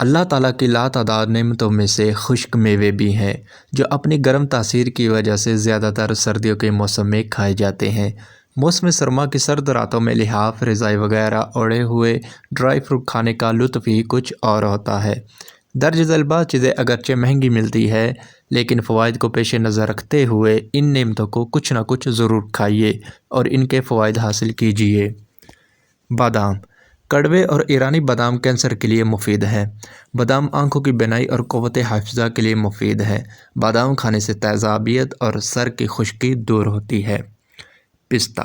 اللہ تعالیٰ کی لاتعداد نعمتوں میں سے خشک میوے بھی ہیں جو اپنی گرم تاثیر کی وجہ سے زیادہ تر سردیوں کے موسم میں کھائے جاتے ہیں۔ موسم سرما کی سرد راتوں میں لحاف، رضائی وغیرہ اوڑے ہوئے ڈرائی فروٹ کھانے کا لطف ہی کچھ اور ہوتا ہے۔ درج ذیل بعض چیزیں اگرچہ مہنگی ملتی ہے لیکن فوائد کو پیش نظر رکھتے ہوئے ان نعمتوں کو کچھ نہ کچھ ضرور کھائیے اور ان کے فوائد حاصل کیجیے۔ بادام۔ کڑوے اور ایرانی بادام کینسر کے لیے مفید ہے۔ بادام آنکھوں کی بینائی اور قوت حافظہ کے لیے مفید ہے۔ بادام کھانے سے تیزابیت اور سر کی خشکی دور ہوتی ہے۔ پستہ۔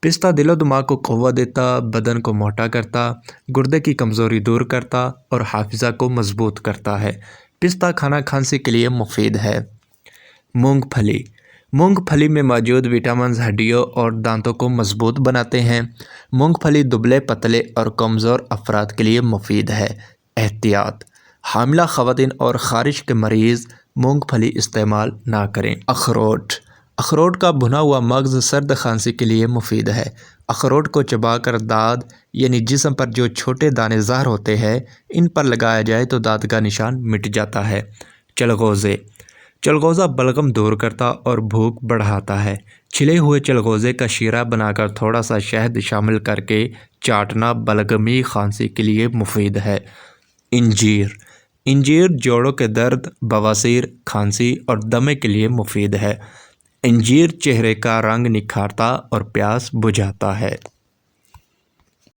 پستہ دل و دماغ کو قوت دیتا، بدن کو موٹا کرتا، گردے کی کمزوری دور کرتا اور حافظہ کو مضبوط کرتا ہے۔ پستہ کھانا کھانسی کے لیے مفید ہے۔ مونگ پھلی۔ مونگ پھلی میں موجود وٹامنز ہڈیوں اور دانتوں کو مضبوط بناتے ہیں۔ مونگ پھلی دبلے پتلے اور کمزور افراد کے لیے مفید ہے۔ احتیاط: حاملہ خواتین اور خارش کے مریض مونگ پھلی استعمال نہ کریں۔ اخروٹ۔ اخروٹ کا بھنا ہوا مغز سرد کھانسی کے لیے مفید ہے۔ اخروٹ کو چبا کر داد یعنی جسم پر جو چھوٹے دانے ظاہر ہوتے ہیں ان پر لگایا جائے تو داد کا نشان مٹ جاتا ہے۔ چلغوزے۔ چلغوزہ بلغم دور کرتا اور بھوک بڑھاتا ہے۔ چھلے ہوئے چلغوزے کا شیرہ بنا کر تھوڑا سا شہد شامل کر کے چاٹنا بلغمی کھانسی کے لیے مفید ہے۔ انجیر۔ انجیر جوڑوں کے درد، بواسیر، کھانسی اور دمے کے لیے مفید ہے۔ انجیر چہرے کا رنگ نکھارتا اور پیاس بجھاتا ہے۔